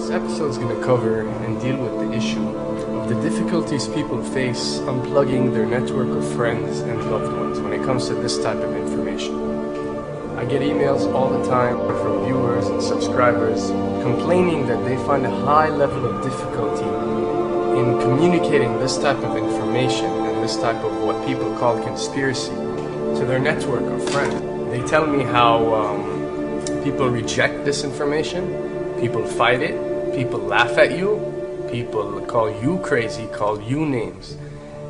This episode is going to cover and deal with the issue of the difficulties people face unplugging their network of friends and loved ones when it comes to this type of information. I get emails all the time from viewers and subscribers complaining that they find a high level of difficulty in communicating this type of information and this type of what people call conspiracy to their network of friends. They tell me how people reject this information, people fight it, people laugh at you, people call you crazy, call you names.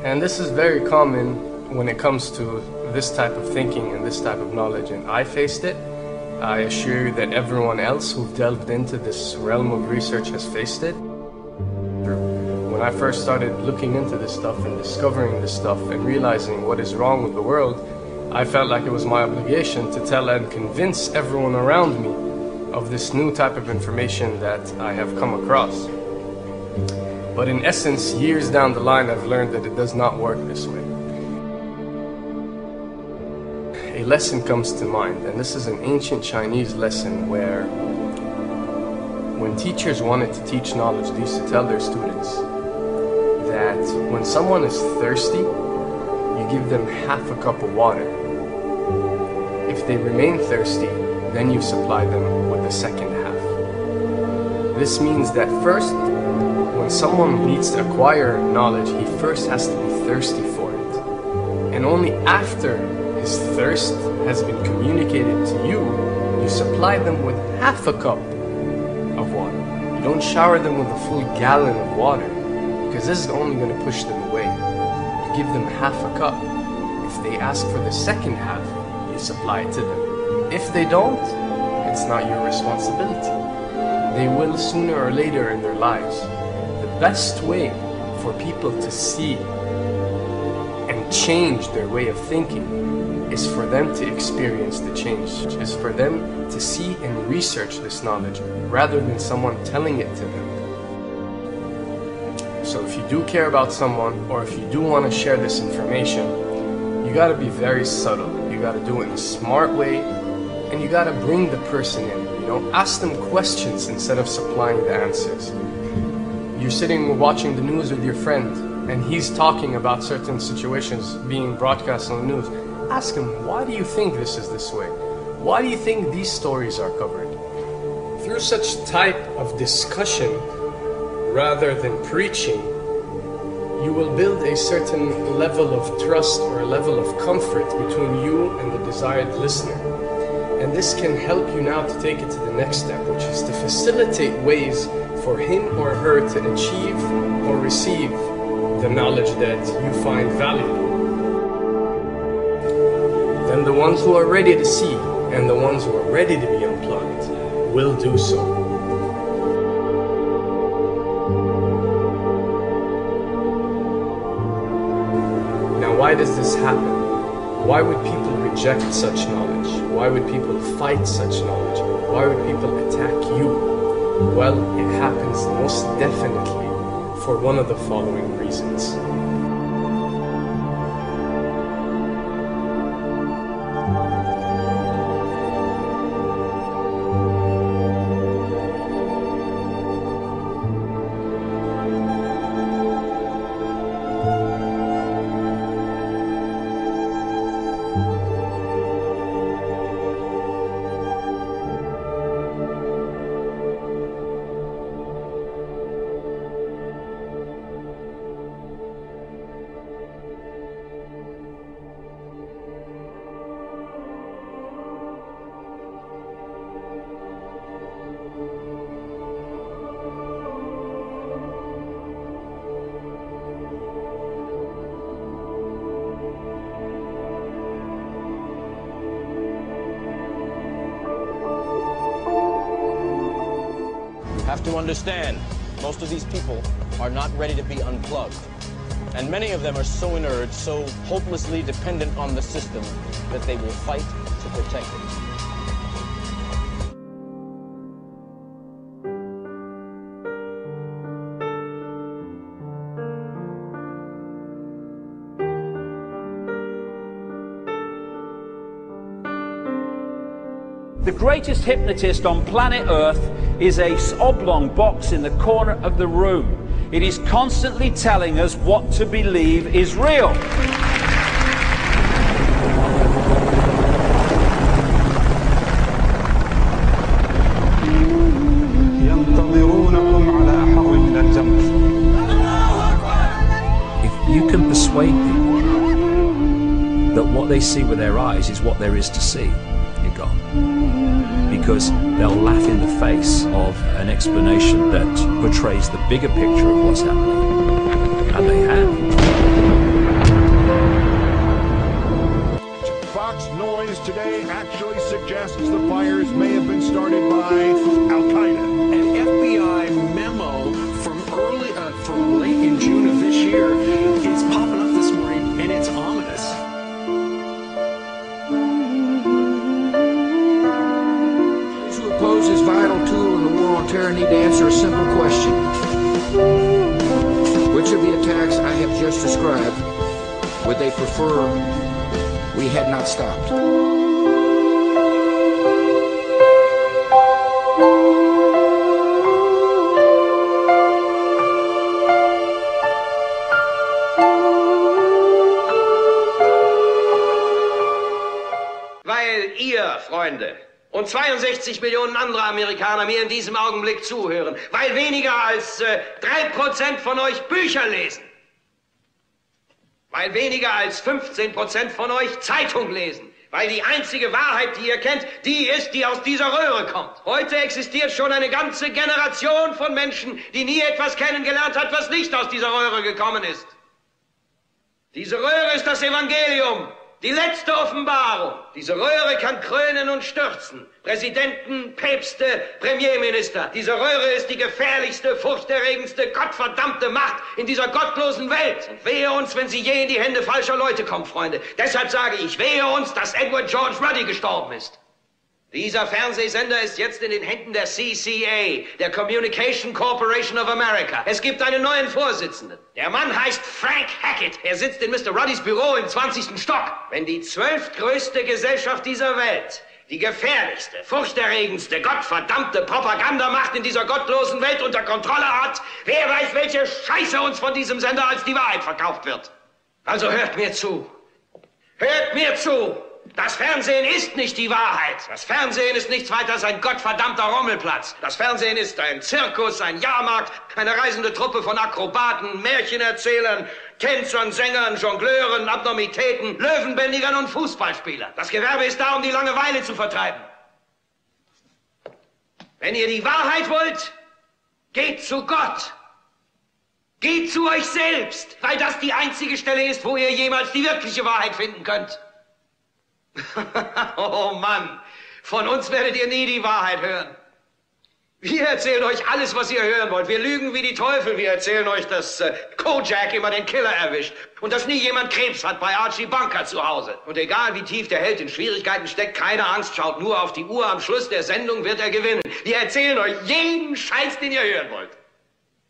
And this is very common when it comes to this type of thinking and this type of knowledge, and I faced it. I assure you that everyone else who delved into this realm of research has faced it. When I first started looking into this stuff and discovering this stuff and realizing what is wrong with the world, I felt like it was my obligation to tell and convince everyone around me of this new type of information that I have come across. But in essence, years down the line, I've learned that it does not work this way. A lesson comes to mind, and this is an ancient Chinese lesson where when teachers wanted to teach knowledge, they used to tell their students that when someone is thirsty, you give them half a cup of water. If they remain thirsty, then you supply them with the second half. This means that first, when someone needs to acquire knowledge, he first has to be thirsty for it. And only after his thirst has been communicated to you, you supply them with half a cup of water. You don't shower them with a full gallon of water, because this is only going to push them away. You give them half a cup. If they ask for the second half, you supply it to them. If they don't, it's not your responsibility. They will sooner or later in their lives. The best way for people to see and change their way of thinking is for them to experience the change, is for them to see and research this knowledge rather than someone telling it to them. So if you do care about someone, or if you do want to share this information, you got to be very subtle. You got to do it in a smart way, and you got to bring the person in. Ask them questions instead of supplying the answers. You're sitting watching the news with your friend, and he's talking about certain situations being broadcast on the news. Ask him, why do you think this is this way? Why do you think these stories are covered? Through such type of discussion, rather than preaching, you will build a certain level of trust or a level of comfort between you and the desired listener. And this can help you now to take it to the next step, which is to facilitate ways for him or her to achieve or receive the knowledge that you find valuable. Then the ones who are ready to see and the ones who are ready to be unplugged will do so. Now, why does this happen? Why would people reject such knowledge? Why would people fight such knowledge? Why would people attack you? Well, it happens most definitely for one of the following reasons. Have to understand, most of these people are not ready to be unplugged. And many of them are so inert, so hopelessly dependent on the system, that they will fight to protect it. The greatest hypnotist on planet Earth is a oblong box in the corner of the room. It is constantly telling us what to believe is real. If you can persuade people that what they see with their eyes is what there is to see, you're gone. Because they'll laugh in the face of an explanation that portrays the bigger picture of what's happening. And they have. Fox noise today actually suggests the fires may have been started by Al-Qaeda. An FBI memo from late in June of this year is popping up this morning, and it's ominous. Those who oppose this vital tool in the war on terror need to answer a simple question. Which of the attacks I have just described would they prefer we had not stopped? Weil ihr, Freunde, und 62 Millionen andere Amerikaner mir in diesem Augenblick zuhören, weil weniger als 3% von euch Bücher lesen, weil weniger als 15% von euch Zeitung lesen, weil die einzige Wahrheit, die ihr kennt, die ist, die aus dieser Röhre kommt. Heute existiert schon eine ganze Generation von Menschen, die nie etwas kennengelernt hat, was nicht aus dieser Röhre gekommen ist. Diese Röhre ist das Evangelium. Die letzte Offenbarung. Diese Röhre kann krönen und stürzen. Präsidenten, Päpste, Premierminister. Diese Röhre ist die gefährlichste, furchterregendste, gottverdammte Macht in dieser gottlosen Welt. Und wehe uns, wenn sie je in die Hände falscher Leute kommt, Freunde. Deshalb sage ich, wehe uns, dass Edward George Ruddy gestorben ist. Dieser Fernsehsender ist jetzt in den Händen der CCA, der Communication Corporation of America. Es gibt einen neuen Vorsitzenden. Der Mann heißt Frank Hackett. Er sitzt in Mr. Ruddys Büro im 20. Stock. Wenn die 12. größte Gesellschaft dieser Welt, die gefährlichste, furchterregendste, gottverdammte Propagandamacht in dieser gottlosen Welt unter Kontrolle hat, wer weiß, welche Scheiße uns von diesem Sender als die Wahrheit verkauft wird. Also hört mir zu. Hört mir zu. Das Fernsehen ist nicht die Wahrheit. Das Fernsehen ist nichts weiter als ein gottverdammter Rummelplatz. Das Fernsehen ist ein Zirkus, ein Jahrmarkt, eine reisende Truppe von Akrobaten, Märchenerzählern, Tänzern, Sängern, Jongleuren, Abnormitäten, Löwenbändigern und Fußballspielern. Das Gewerbe ist da, um die Langeweile zu vertreiben. Wenn ihr die Wahrheit wollt, geht zu Gott. Geht zu euch selbst, weil das die einzige Stelle ist, wo ihr jemals die wirkliche Wahrheit finden könnt. Oh Mann, von uns werdet ihr nie die Wahrheit hören. Wir erzählen euch alles, was ihr hören wollt. Wir lügen wie die Teufel. Wir erzählen euch, dass Kojak immer den Killer erwischt und dass nie jemand Krebs hat bei Archie Bunker zu Hause. Und egal wie tief der Held in Schwierigkeiten steckt, keine Angst, schaut nur auf die Uhr. Am Schluss der Sendung wird er gewinnen. Wir erzählen euch jeden Scheiß, den ihr hören wollt.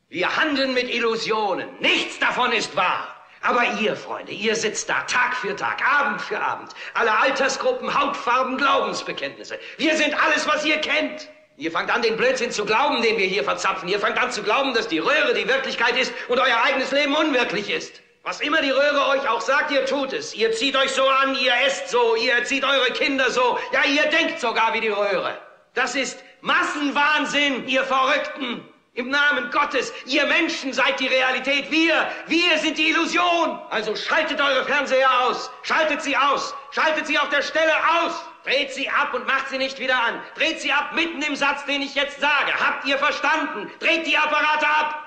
Wir handeln mit Illusionen. Nichts davon ist wahr. Aber ihr, Freunde, ihr sitzt da Tag für Tag, Abend für Abend. Alle Altersgruppen, Hautfarben, Glaubensbekenntnisse. Wir sind alles, was ihr kennt. Ihr fangt an, den Blödsinn zu glauben, den wir hier verzapfen. Ihr fangt an zu glauben, dass die Röhre die Wirklichkeit ist und euer eigenes Leben unwirklich ist. Was immer die Röhre euch auch sagt, ihr tut es. Ihr zieht euch so an, ihr esst so, ihr erzieht eure Kinder so. Ja, ihr denkt sogar wie die Röhre. Das ist Massenwahnsinn, ihr Verrückten. Im Namen Gottes, ihr Menschen seid die Realität, wir sind die Illusion. Also schaltet eure Fernseher aus, schaltet sie aus, schaltet sie auf der Stelle aus. Dreht sie ab und macht sie nicht wieder an. Dreht sie ab mitten im Satz, den ich jetzt sage. Habt ihr verstanden? Dreht die Apparate ab.